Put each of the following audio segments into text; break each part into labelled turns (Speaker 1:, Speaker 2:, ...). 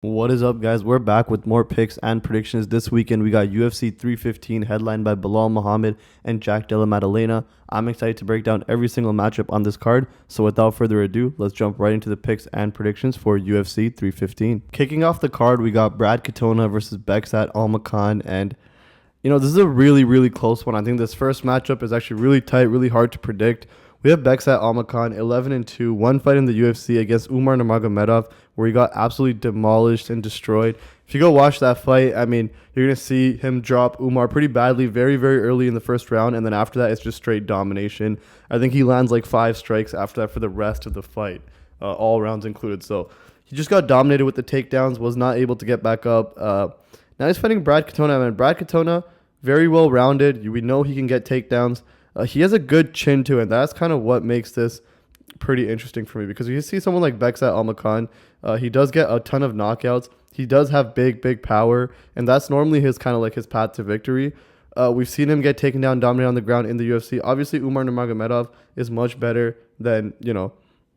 Speaker 1: What is up, guys? We're back with more picks and predictions. This weekend, we got UFC 315 headlined by Belal Muhammad and Della Maddalena. I'm excited to break down every single matchup on this card. So without further ado, let's jump right into the picks and predictions for UFC 315. Kicking off the card, we got Brad Katona versus Bekzat Almakhan. And, this is a really, really close one. I think this first matchup is actually really tight, really hard to predict. We have Bekzat Almakhan, 11-2, one fight in the UFC against Umar Nurmagomedov, where he got absolutely demolished and destroyed. If you go watch that fight, you're going to see him drop Umar pretty badly very, very early in the first round, and then after that, it's just straight domination. I think he lands like 5 strikes after that for the rest of the fight, all rounds included. So he just got dominated with the takedowns, was not able to get back up. Now he's fighting Brad Katona. Brad Katona, very well-rounded. We know he can get takedowns. He has a good chin too, and that's kind of what makes this pretty interesting for me, because you see someone like Bekzat Almakhan, he does get a ton of knockouts. He does have big power, and that's normally his kind of like his path to victory. We've seen him get taken down, dominate on the ground in the UFC. Obviously, Umar Nurmagomedov is much better than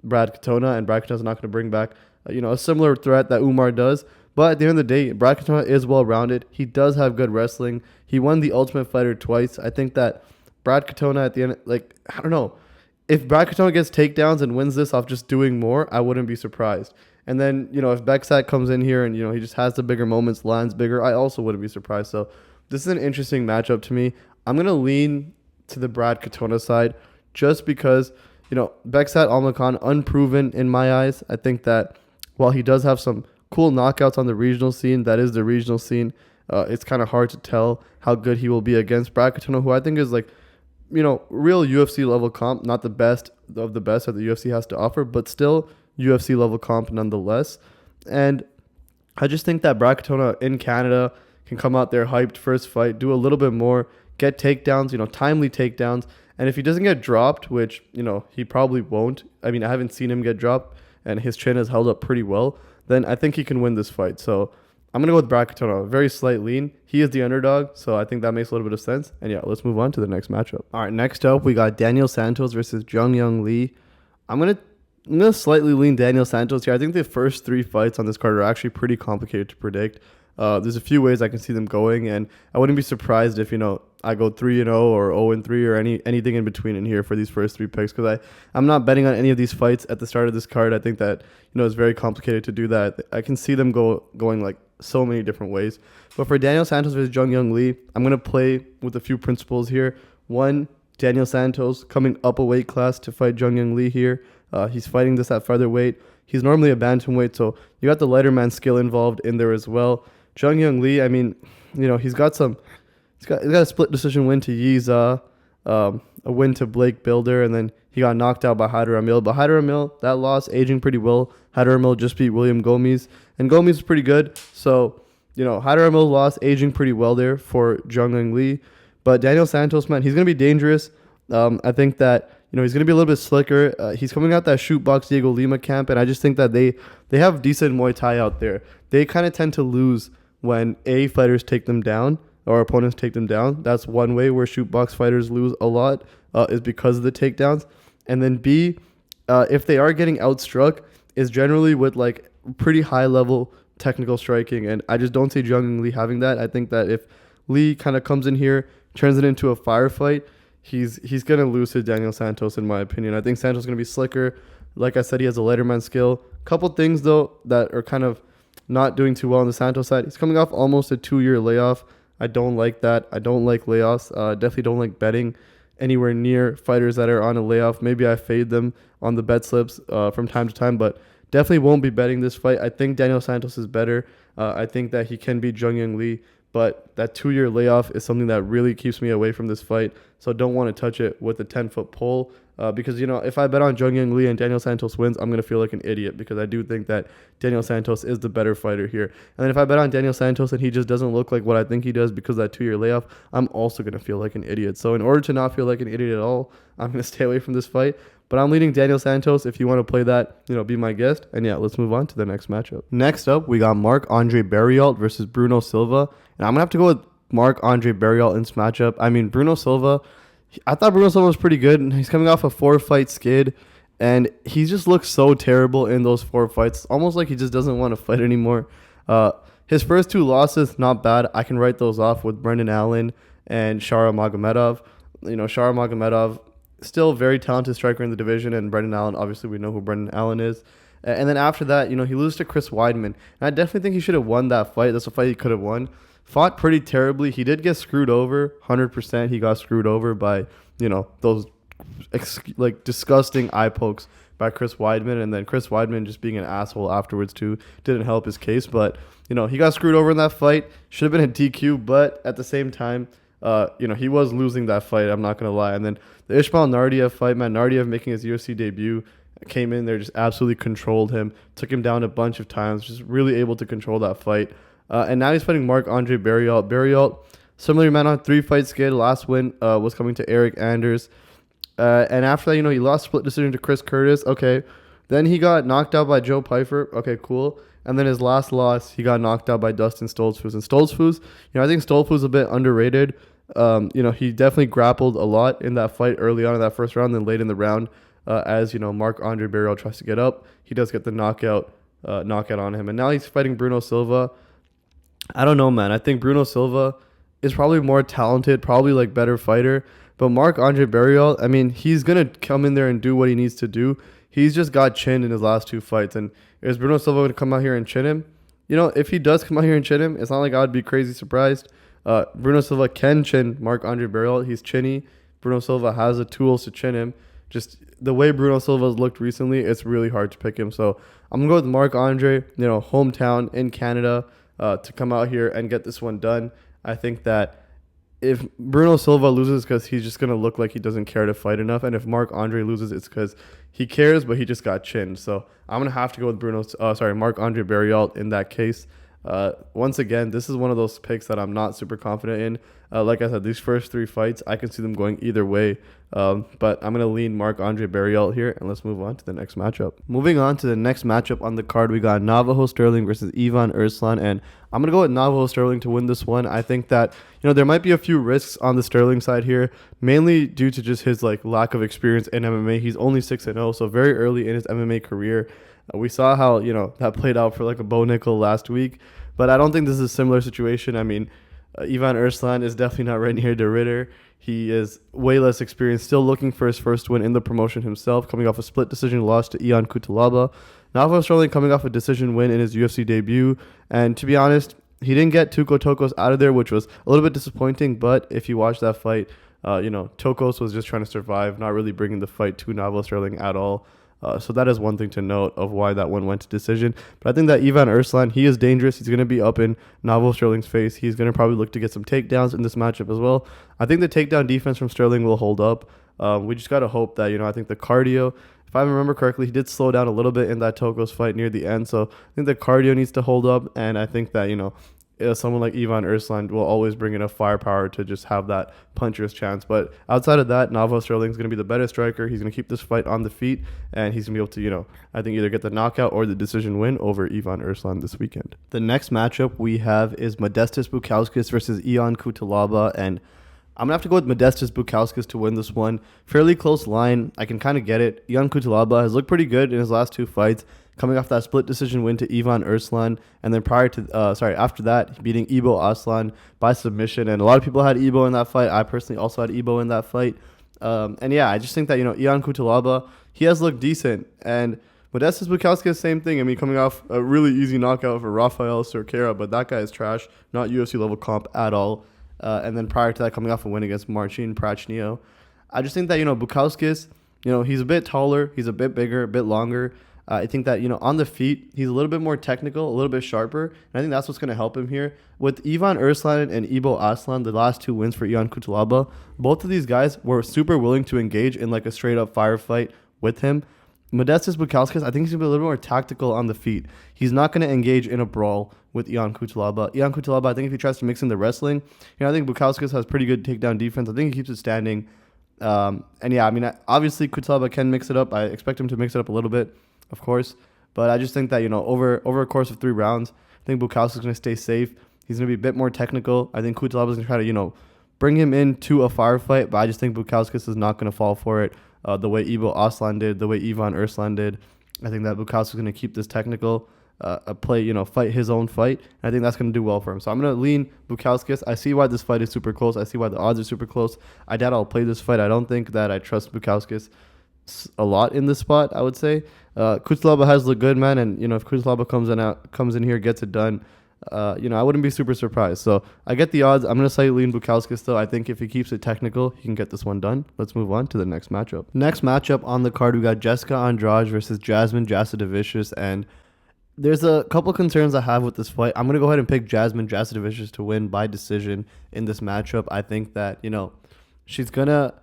Speaker 1: Brad Katona, and Brad Katona's not going to bring back a similar threat that Umar does. But at the end of the day, Brad Katona is well-rounded. He does have good wrestling. He won the Ultimate Fighter twice. I think that Brad Katona at the end, I don't know. If Brad Katona gets takedowns and wins this off just doing more, I wouldn't be surprised. And then, if Bekzat comes in here and, he just has the bigger moments, lands bigger, I also wouldn't be surprised. So this is an interesting matchup to me. I'm going to lean to the Brad Katona side just because, Bekzat Almakhan, unproven in my eyes. I think that while he does have some cool knockouts on the regional scene, that is the regional scene, it's kind of hard to tell how good he will be against Brad Katona, who I think is real UFC level comp, not the best of the best that the UFC has to offer, but still UFC level comp nonetheless. And I just think that Brad Katona in Canada can come out there hyped first fight, do a little bit more, get takedowns, timely takedowns. And if he doesn't get dropped, which, he probably won't. I haven't seen him get dropped, and his chin has held up pretty well. Then I think he can win this fight. So I'm going to go with Brad Katona. Very slight lean. He is the underdog, so I think that makes a little bit of sense. And yeah, let's move on to the next matchup. All right, next up, we got Daniel Santos versus Jeong Lee. I'm gonna slightly lean Daniel Santos here. I think the first 3 fights on this card are actually pretty complicated to predict. There's a few ways I can see them going, and I wouldn't be surprised if, I go 3-0 or 0-3 or anything in between in here for these first 3 picks, because I'm not betting on any of these fights at the start of this card. I think that, it's very complicated to do that. I can see them going like so many different ways. But for Daniel Santos versus Jeong Lee, I'm going to play with a few principles here. One, Daniel Santos coming up a weight class to fight Jeong Lee here. He's fighting this at featherweight. He's normally a bantamweight, so you got the lighter man skill involved in there as well. Jeong Lee, he's got a split decision win to Yiza, a win to Blake Builder, and then he got knocked out by Haider Amil. But Haider Amil, that loss, aging pretty well. Haider Amil just beat William Gomes, and Gomes is pretty good. So, Haider Amil lost, aging pretty well there for Jeong Lee. But Daniel Santos, man, he's going to be dangerous. I think that, he's going to be a little bit slicker. He's coming out that shootbox Diego Lima camp, and I just think that they have decent Muay Thai out there. They kind of tend to lose when fighters take them down or opponents take them down. That's one way where shootbox fighters lose a lot, is because of the takedowns. And then B, if they are getting outstruck, is generally with like pretty high level technical striking, and I just don't see Jeong Lee having that. I think that if Lee kind of comes in here, turns it into a firefight, he's gonna lose to Daniel Santos, in my opinion. I think Santos is gonna be slicker. Like I said, he has a lighterman skill. Couple things though that are kind of not doing too well on the Santos side. He's coming off almost a 2-year layoff. I don't like that. I don't like layoffs. Definitely don't like betting anywhere near fighters that are on a layoff. Maybe I fade them on the bet slips from time to time, but definitely won't be betting this fight. I think Daniel Santos is better. I think that he can beat Jeong Lee, but that 2-year layoff is something that really keeps me away from this fight. So don't want to touch it with a 10-foot pole. Because, if I bet on Jeong Lee and Daniel Santos wins, I'm going to feel like an idiot, because I do think that Daniel Santos is the better fighter here. And then if I bet on Daniel Santos and he just doesn't look like what I think he does because of that 2-year layoff, I'm also going to feel like an idiot. So in order to not feel like an idiot at all, I'm going to stay away from this fight. But I'm leading Daniel Santos. If you want to play that, be my guest. And yeah, let's move on to the next matchup. Next up, we got Marc-Andre Barriault versus Bruno Silva. And I'm going to have to go with Marc-Andre Barriault in this matchup. Bruno Silva, I thought Bruno Silva was pretty good. He's coming off a 4-fight skid, and he just looks so terrible in those 4 fights. It's almost like he just doesn't want to fight anymore. His first two losses, not bad. I can write those off with Brendan Allen and Shara Magomedov. Shara Magomedov, still very talented striker in the division, and Brendan Allen, obviously we know who Brendan Allen is. And then after that, he loses to Chris Weidman. And I definitely think he should have won that fight. That's a fight he could have won. Fought pretty terribly. He did get screwed over, 100%. He got screwed over by, those disgusting eye pokes by Chris Weidman. And then Chris Weidman just being an asshole afterwards too didn't help his case. But, he got screwed over in that fight. Should have been a DQ, but at the same time, he was losing that fight. I'm not going to lie. And then the Ismail Nardiev fight, man, Nardiev making his UFC debut, came in there, just absolutely controlled him, took him down a bunch of times, just really able to control that fight. And now he's fighting Marc-Andre Barriault. Barriault, similarly, Manon, 3-fight skid. Last win was coming to Eric Anders. And after that, he lost split decision to Chris Curtis. Okay. Then he got knocked out by Joe Pyfer. Okay, cool. And then his last loss, he got knocked out by Dustin Stoltzfus. And Stoltzfus, I think Stoltzfus is a bit underrated. He definitely grappled a lot in that fight early on in that first round. Then late in the round, as Marc-Andre Barriault tries to get up, he does get the knockout on him. And now he's fighting Bruno Silva. I don't know, man. I think Bruno Silva is probably more talented, probably better fighter. But Marc-Andre Barriault, he's going to come in there and do what he needs to do. He's just got chinned in his last two fights. And is Bruno Silva going to come out here and chin him? If he does come out here and chin him, it's not like I would be crazy surprised. Bruno Silva can chin Marc-Andre Barriault. He's chinny. Bruno Silva has the tools to chin him. Just the way Bruno Silva's looked recently, it's really hard to pick him. So I'm going to go with Marc-Andre, hometown in Canada, to come out here and get this one done. I think that if Bruno Silva loses because he's just going to look like he doesn't care to fight enough, and if Marc-Andre loses, it's because he cares, but he just got chinned. So I'm going to have to go with Marc-Andre Barriault in that case. Once again, this is one of those picks that I'm not super confident in. Like I said, these first three fights, I can see them going either way. But I'm going to lean Marc-Andre Barriault here, and let's move on to the next matchup. Moving on to the next matchup on the card, we got Navajo Stirling versus Ivan Erslan, and I'm going to go with Navajo Stirling to win this one. I think that, there might be a few risks on the Stirling side here, mainly due to just his lack of experience in MMA. He's only 6-0, so very early in his MMA career. We saw how, that played out for a Bo Nickel last week, but I don't think this is a similar situation. Ivan Erslan is definitely not right near the Ritter. He is way less experienced, still looking for his first win in the promotion himself, coming off a split decision loss to Ion Cutelaba. Navajo Stirling coming off a decision win in his UFC debut, and to be honest, he didn't get Tuco Tokos out of there, which was a little bit disappointing, but if you watch that fight, Tokos was just trying to survive, not really bringing the fight to Navajo Stirling at all. So that is one thing to note of why that one went to decision. But I think that Ivan Erslan, he is dangerous. He's going to be up in Navajo Stirling's face. He's going to probably look to get some takedowns in this matchup as well. I think the takedown defense from Stirling will hold up. We just got to hope that, I think the cardio, if I remember correctly, he did slow down a little bit in that Tokos fight near the end. So I think the cardio needs to hold up. And I think that, someone like Ivan Erslan will always bring enough firepower to just have that puncher's chance. But outside of that, Navajo Stirling's going to be the better striker. He's going to keep this fight on the feet, and he's going to be able to, I think either get the knockout or the decision win over Ivan Erslan this weekend. The next matchup we have is Modestas Bukauskas versus Ion Cutelaba, and I'm going to have to go with Modestas Bukauskas to win this one. Fairly close line. I can kind of get it. Ion Cutelaba has looked pretty good in his last two fights, coming off that split decision win to Ivan Erslan, and then after that, beating Ibo Aslan by submission. And a lot of people had Ibo in that fight. I personally also had Ibo in that fight. I just think that, Ion Cutelaba, he has looked decent. And Modestas Bukauskas, same thing. Coming off a really easy knockout for Rafael Cerqueira, but that guy is trash, not UFC level comp at all. And then prior to that, coming off a win against Marcin Prachnio. I just think that, Bukauskas, he's a bit taller, he's a bit bigger, a bit longer. I think that, on the feet, he's a little bit more technical, a little bit sharper. And I think that's what's going to help him here. With Ivan Erslan and Ibo Aslan, the last two wins for Ion Cutelaba, both of these guys were super willing to engage in a straight-up firefight with him. Modestas Bukauskas, I think he's going to be a little more tactical on the feet. He's not going to engage in a brawl with Ion Cutelaba. Ion Cutelaba, I think if he tries to mix in the wrestling, I think Bukauskas has pretty good takedown defense. I think he keeps it standing. Obviously Cutelaba can mix it up. I expect him to mix it up a little bit, of course. But I just think that, over a course of 3 rounds, I think Bukauskas is going to stay safe. He's going to be a bit more technical. I think Cutelaba is going to try to, bring him into a firefight, but I just think Bukauskas is not going to fall for it the way Ibo Aslan did, the way Ivan Erslan did. I think that Bukauskas is going to keep this technical. fight his own fight. And I think that's going to do well for him. So I'm going to lean Bukauskas. I see why this fight is super close. I see why the odds are super close. I doubt I'll play this fight. I don't think that I trust Bukauskas a lot in this spot, I would say. Cutelaba has looked good, man. And, if Cutelaba comes in here, gets it done, I wouldn't be super surprised. So I get the odds. I'm going to say lean Bukauskas, though. I think if he keeps it technical, he can get this one done. Let's move on to the next matchup. Next matchup on the card, we got Jessica Andrade versus Jasmine Jasudavicius. And there's a couple concerns I have with this fight. I'm going to go ahead and pick Jasmine Jasudavicius to win by decision in this matchup. I think that, she's going to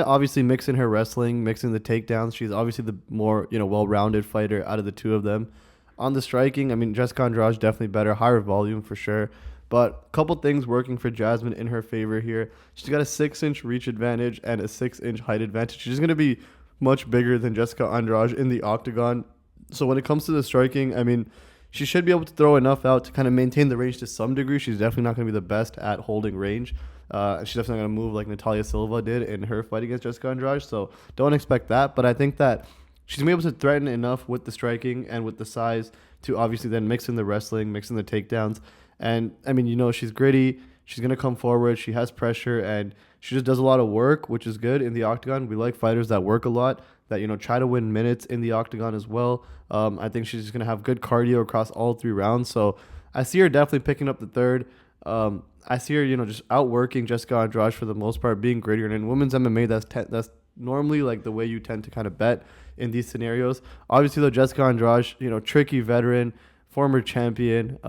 Speaker 1: obviously mix in her wrestling, mix in the takedowns. She's obviously the more, well-rounded fighter out of the two of them. On the striking, I mean, Jessica Andrade is definitely better, higher volume for sure. But a couple things working for Jasmine in her favor here. She's got a 6-inch reach advantage and a 6-inch height advantage. She's going to be much bigger than Jessica Andrade in the octagon. So when it comes to the striking, I mean, she should be able to throw enough out to kind of maintain the range to some degree. She's definitely not going to be the best at holding range. She's definitely going to move like Natalia Silva did in her fight against Jessica Andrade. So don't expect that. But I think that she's going to be able to threaten enough with the striking and with the size to obviously then mix in the wrestling, mix in the takedowns. And, I mean, she's gritty. She's going to come forward. She has pressure, and she just does a lot of work, which is good in the octagon. We like fighters that work a lot, that, try to win minutes in the octagon as well. I think she's just going to have good cardio across all 3 rounds. So I see her definitely picking up the third. I see her, just outworking Jessica Andrade for the most part, being grittier. And in women's MMA, that's normally like the way you tend to kind of bet in these scenarios. Obviously, though, Jessica Andrade, tricky veteran, former champion,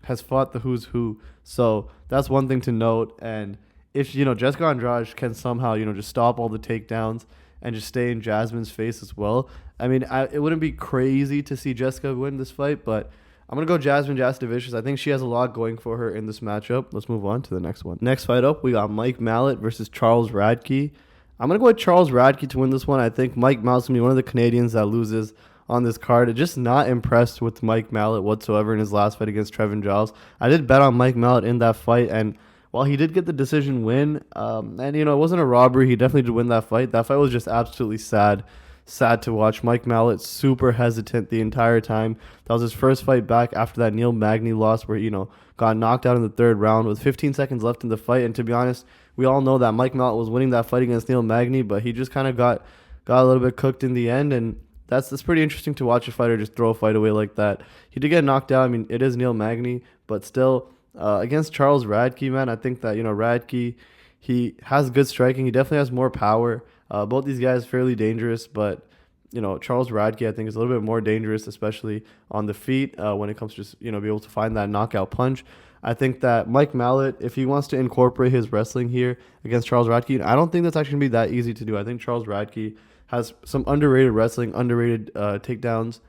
Speaker 1: has fought the who's who. So that's one thing to note. And if, Jessica Andrade can somehow, just stop all the takedowns and just stay in Jasmine's face as well, I mean, it wouldn't be crazy to see Jessica win this fight, but I'm going to go Jasmine Jasudavicius. I think she has a lot going for her in this matchup. Let's move on to the next one. Next fight up, we got Mike Mallot versus Charles Radke. I'm going to go with Charles Radke to win this one. I think Mike Mallot's going to be one of the Canadians that loses on this card. I'm just not impressed with Mike Mallot whatsoever in his last fight against Trevin Giles. I did bet on Mike Mallot in that fight, and while he did get the decision win, and, it wasn't a robbery, he definitely did win that fight. That fight was just absolutely sad to watch. Mike Mallot super hesitant the entire time. That was his first fight back after that Neil Magny loss where, got knocked out in the 3rd round with 15 seconds left in the fight. And to be honest, we all know that Mike Mallot was winning that fight against Neil Magny, but he just kind of got a little bit cooked in the end. And that's pretty interesting to watch a fighter just throw a fight away like that. He did get knocked out. I mean, it is Neil Magny, but still, against Charles Radke, man, I think that, Radke, he has good striking. He definitely has more power. Both these guys fairly dangerous, but Charles Radke, I think, is a little bit more dangerous, especially on the feet when it comes to just, be able to find that knockout punch. I think that Mike Mallot, if he wants to incorporate his wrestling here against Charles Radke, I don't think that's actually going to be that easy to do. I think Charles Radke has some underrated wrestling, underrated takedown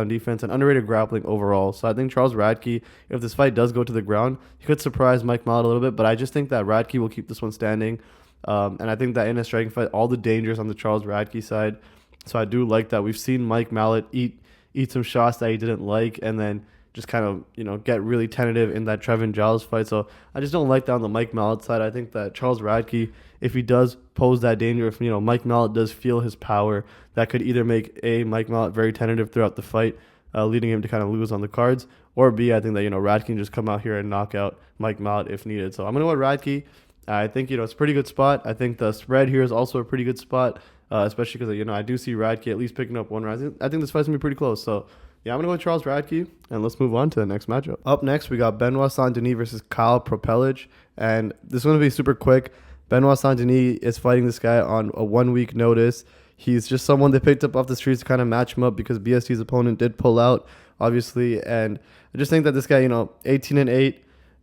Speaker 1: defense, and underrated grappling overall. So I think Charles Radke, if this fight does go to the ground, he could surprise Mike Mallot a little bit, but I just think that Radke will keep this one standing. And I think that in a striking fight, all the dangers on the Charles Radke side. So I do like that. We've seen Mike Mallot eat some shots that he didn't like and then just kind of, get really tentative in that Trevin Giles fight. So I just don't like that on the Mike Mallot side. I think that Charles Radke, if he does pose that danger, if, Mike Mallot does feel his power, that could either make Mike Mallot very tentative throughout the fight, leading him to kind of lose on the cards, or B, I think that, Radke can just come out here and knock out Mike Mallot if needed. So I'm going to go with Radke. I think, it's a pretty good spot. I think the spread here is also a pretty good spot, especially because, I do see Radke at least picking up one round. I think this fight's going to be pretty close. So, yeah, I'm going to go with Charles Radke, and let's move on to the next matchup. Up next, we got Benoit Sant-Denis versus Kyle Propelage, and this is going to be super quick. Benoit Sant-Denis is fighting this guy on a 1-week notice. He's just someone they picked up off the streets to kind of match him up because BST's opponent did pull out, obviously, and I just think that this guy, 18-8,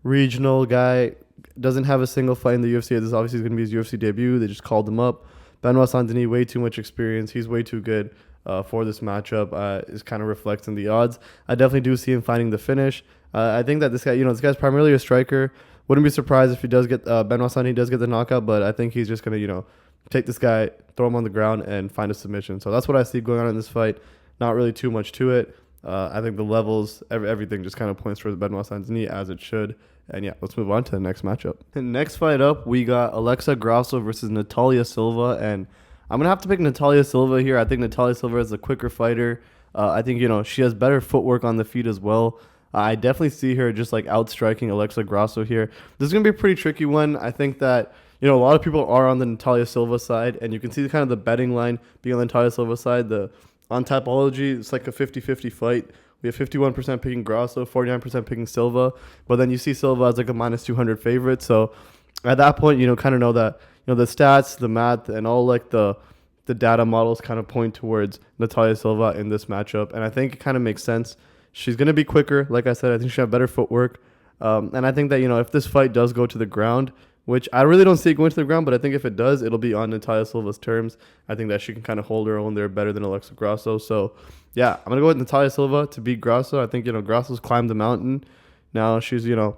Speaker 1: regional guy, doesn't have a single fight in the UFC. This is obviously going to be his UFC debut. They just called him up. Benoit Sant-Denis, way too much experience. He's way too good for this matchup. Is kind of reflects in the odds. I definitely do see him finding the finish. I think that this guy, this guy's primarily a striker. Wouldn't be surprised if he does get Benoit Sant-Denis does get the knockout, but I think he's just going to, take this guy, throw him on the ground, and find a submission. So that's what I see going on in this fight. Not really too much to it. I think the levels, everything just kind of points towards Benoit Sant-Denis as it should. And yeah, let's move on to the next matchup. The next fight up, we got Alexa Grasso versus Natalia Silva. And I'm going to have to pick Natalia Silva here. I think Natalia Silva is a quicker fighter. I think, she has better footwork on the feet as well. I definitely see her just like outstriking Alexa Grasso here. This is going to be a pretty tricky one. I think that, a lot of people are on the Natalia Silva side, and you can see kind of the betting line being on the Natalia Silva side. On Tapology, it's like a 50-50 fight. We have 51% picking Grasso, 49% picking Silva, but then you see Silva as like a minus 200 favorite. So at that point, kind of know that, the stats, the math, and all like the data models kind of point towards Natalia Silva in this matchup. And I think it kind of makes sense. She's going to be quicker. Like I said, I think she'll have better footwork. And I think that, if this fight does go to the ground, which I really don't see it going to the ground, but I think if it does, it'll be on Natalia Silva's terms. I think that she can kind of hold her own there better than Alexa Grasso. So, yeah, I'm going to go with Natalia Silva to beat Grasso. I think, Grasso's climbed the mountain. Now she's, I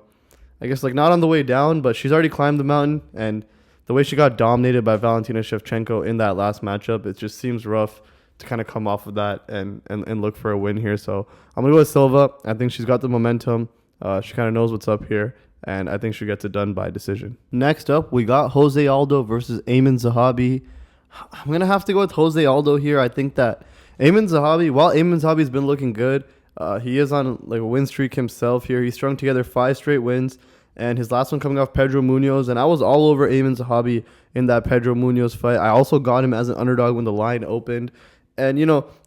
Speaker 1: guess like not on the way down, but she's already climbed the mountain. And the way she got dominated by Valentina Shevchenko in that last matchup, it just seems rough to kind of come off of that and look for a win here. So I'm going to go with Silva. I think she's got the momentum. She kind of knows what's up here, and I think she gets it done by decision. Next up, we got Jose Aldo versus Aiemann Zahabi. I'm going to have to go with Jose Aldo here. I think that Aiemann Zahabi, while Aiemann Zahabi's been looking good, he is on like a win streak himself here. He strung together 5 straight wins, and his last one coming off Pedro Munoz. And I was all over Aiemann Zahabi in that Pedro Munoz fight. I also got him as an underdog when the line opened. And,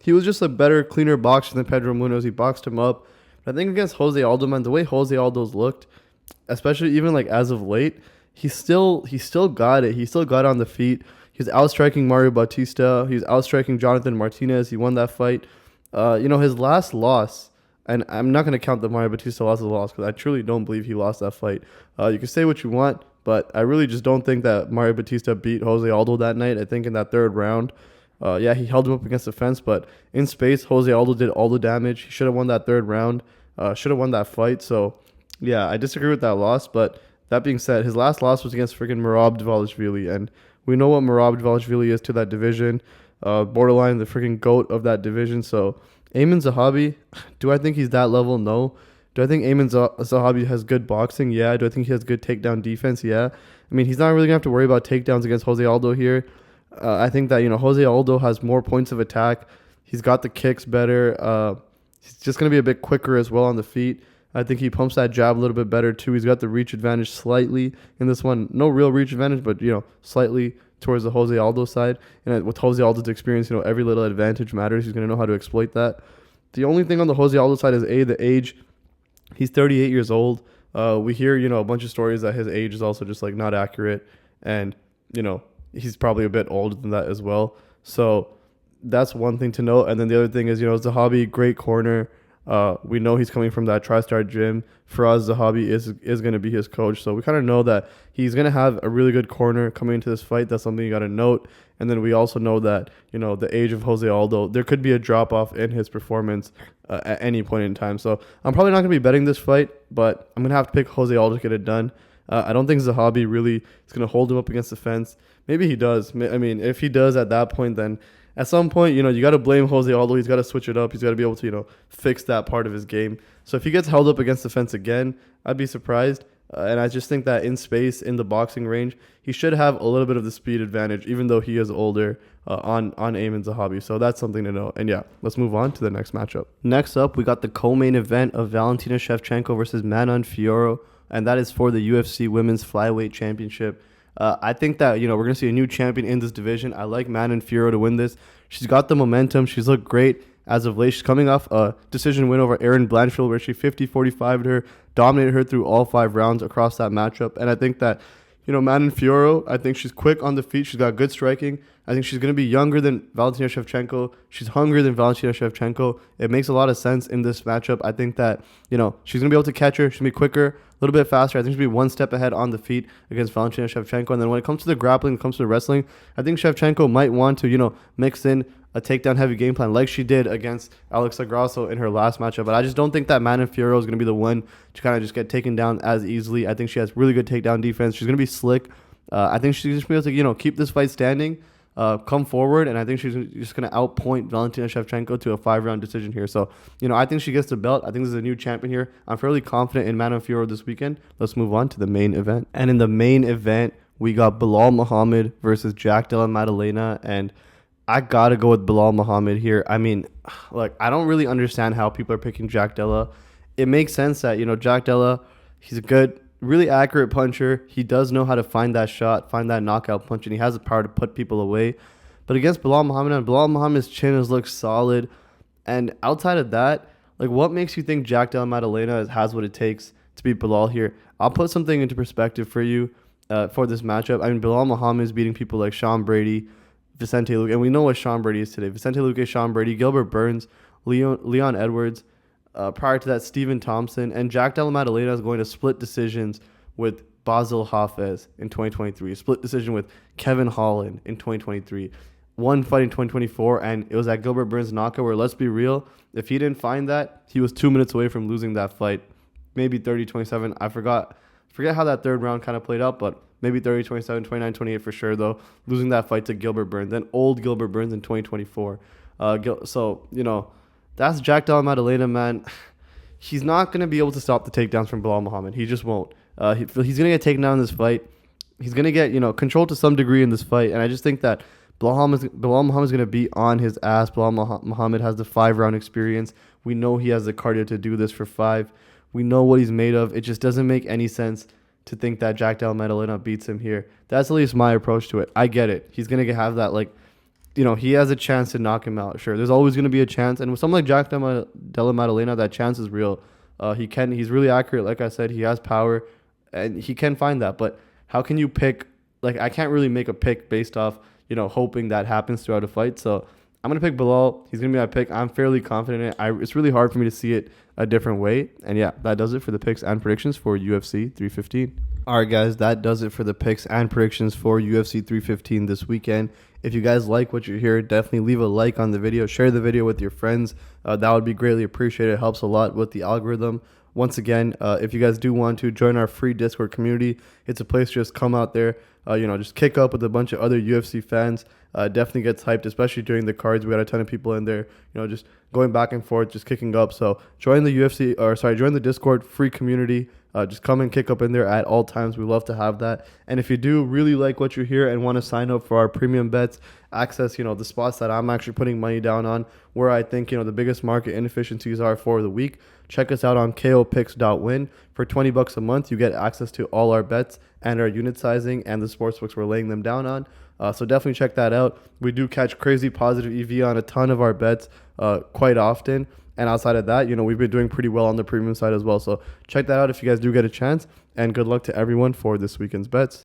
Speaker 1: he was just a better, cleaner boxer than Pedro Munoz. He boxed him up. But I think against Jose Aldo, man, the way Jose Aldo's looked, especially even like as of late, he still got it. He still got on the feet. He was outstriking Mario Bautista. He was outstriking Jonathan Martinez. He won that fight. His last loss, and I'm not going to count the Mario Bautista loss as a loss because I truly don't believe he lost that fight. You can say what you want, but I really just don't think that Mario Bautista beat Jose Aldo that night. I think in that third round, he held him up against the fence, but in space, Jose Aldo did all the damage. He should have won that third round, should have won that fight. So, yeah, I disagree with that loss. But that being said, his last loss was against freaking Merab Dvalishvili, and we know what Merab Dvalishvili is to that division, borderline the freaking GOAT of that division. So, Aiemann Zahabi, do I think he's that level? No. Do I think Aiemann Zahabi has good boxing? Yeah. Do I think he has good takedown defense? Yeah. I mean, he's not really going to have to worry about takedowns against Jose Aldo here. I think that, Jose Aldo has more points of attack. He's got the kicks better. He's just going to be a bit quicker as well on the feet. I think he pumps that jab a little bit better too. He's got the reach advantage slightly in this one. No real reach advantage, but, slightly towards the Jose Aldo side. And with Jose Aldo's experience, every little advantage matters. He's going to know how to exploit that. The only thing on the Jose Aldo side is, the age. He's 38 years old. We hear, a bunch of stories that his age is also just, like, not accurate. And, he's probably a bit older than that as well. So that's one thing to note. And then the other thing is, Zahabi, great corner. We know he's coming from that TriStar gym. Faraz Zahabi is going to be his coach. So we kind of know that he's going to have a really good corner coming into this fight. That's something you got to note. And then we also know that, the age of Jose Aldo, there could be a drop-off in his performance at any point in time. So I'm probably not going to be betting this fight, but I'm going to have to pick Jose Aldo to get it done. I don't think Zahabi really is going to hold him up against the fence. Maybe he does. I mean, if he does at that point, then at some point, you got to blame Jose Aldo. He's got to switch it up. He's got to be able to, fix that part of his game. So if he gets held up against the fence again, I'd be surprised. And I just think that in space, in the boxing range, he should have a little bit of the speed advantage, even though he is older on Aiemann Zahabi. So that's something to know. And yeah, let's move on to the next matchup. Next up, we got the co-main event of Valentina Shevchenko versus Manon Fiorot, and that is for the UFC Women's Flyweight Championship. I think that, we're going to see a new champion in this division. I like Manon Fiorot to win this. She's got the momentum. She's looked great as of late. She's coming off a decision win over Erin Blanchfield, where she 50-45'd her, dominated her through all 5 rounds across that matchup. And I think that, Manon Fiorot, I think she's quick on the feet. She's got good striking. I think she's going to be younger than Valentina Shevchenko. She's hungrier than Valentina Shevchenko. It makes a lot of sense in this matchup. I think that, she's going to be able to catch her. She's going to be quicker, a little bit faster. I think she'll be one step ahead on the feet against Valentina Shevchenko. And then when it comes to the grappling, when it comes to the wrestling, I think Shevchenko might want to, mix in a takedown heavy game plan like she did against Alexa Grasso in her last matchup. But I just don't think that Manon Fiorot is going to be the one to kind of just get taken down as easily. I think she has really good takedown defense. She's going to be slick. I think she's just going to be able to, keep this fight standing, come forward, and I think she's just going to outpoint Valentina Shevchenko to a 5-round decision here. So, I think she gets the belt. I think this is a new champion here. I'm fairly confident in Manon Fiorot this weekend. Let's move on to the main event. And in the main event, we got Belal Muhammad versus Della Maddalena, and I gotta go with Belal Muhammad here. I mean, like, I don't really understand how people are picking Jack Della. It makes sense that, Jack Della, he's a good, really accurate puncher. He does know how to find that shot, find that knockout punch, and he has the power to put people away. But against Belal Muhammad, and Belal Muhammad's chin has looked solid. And outside of that, like, what makes you think Jack Della Maddalena has what it takes to beat Belal here? I'll put something into perspective for you for this matchup. I mean, Belal Muhammad is beating people like Sean Brady, Vicente Luque, and we know what Sean Brady is today. Vicente Luque, Sean Brady, Gilbert Burns, Leon Edwards. Prior to that, Stephen Thompson. And Jack Della Maddalena is going to split decisions with Basil Hafez in 2023. Split decision with Kevin Holland in 2023. One fight in 2024, and it was at Gilbert Burns' knockout where, let's be real, if he didn't find that, he was 2 minutes away from losing that fight. Maybe 30-27. I forget how that third round kind of played out, but maybe 30-27, 29-28 for sure, though. Losing that fight to Gilbert Burns, then old Gilbert Burns in 2024. That's Jack Della Maddalena, man. He's not going to be able to stop the takedowns from Belal Muhammad. He just won't. He's going to get taken down in this fight. He's going to get, controlled to some degree in this fight, and I just think that Belal Muhammad's going to be on his ass. Belal Muhammad has the 5-round experience. We know he has the cardio to do this for 5. We know what he's made of. It just doesn't make any sense to think that Jack Della Maddalena beats him here. That's at least my approach to it. I get it. He's going to have that, he has a chance to knock him out. Sure, there's always going to be a chance. And with someone like Jack Della Maddalena, that chance is real. He's really accurate. Like I said, he has power, and he can find that. But how can you pick? I can't really make a pick based off, hoping that happens throughout a fight. So I'm going to pick Belal. He's going to be my pick. I'm fairly confident in it. It's really hard for me to see it a different way. And yeah, that does it for the picks and predictions for UFC 315. All right, guys, that does it for the picks and predictions for UFC 315 this weekend. If you guys like what you hear, definitely leave a like on the video. Share the video with your friends. That would be greatly appreciated. It helps a lot with the algorithm. Once again, if you guys do want to join our free Discord community, it's a place to just come out there, just kick up with a bunch of other UFC fans. Definitely gets hyped, especially during the cards. We got a ton of people in there, just going back and forth, just kicking up. So join the Discord free community. Just come and kick up in there at all times. We love to have that. And if you do really like what you hear and want to sign up for our premium bets, access, the spots that I'm actually putting money down on, where I think, the biggest market inefficiencies are for the week, check us out on kopicks.win. For $20 a month, you get access to all our bets and our unit sizing and the sportsbooks we're laying them down on. So definitely check that out. We do catch crazy positive EV on a ton of our bets quite often. And outside of that, we've been doing pretty well on the premium side as well. So check that out if you guys do get a chance. And good luck to everyone for this weekend's bets.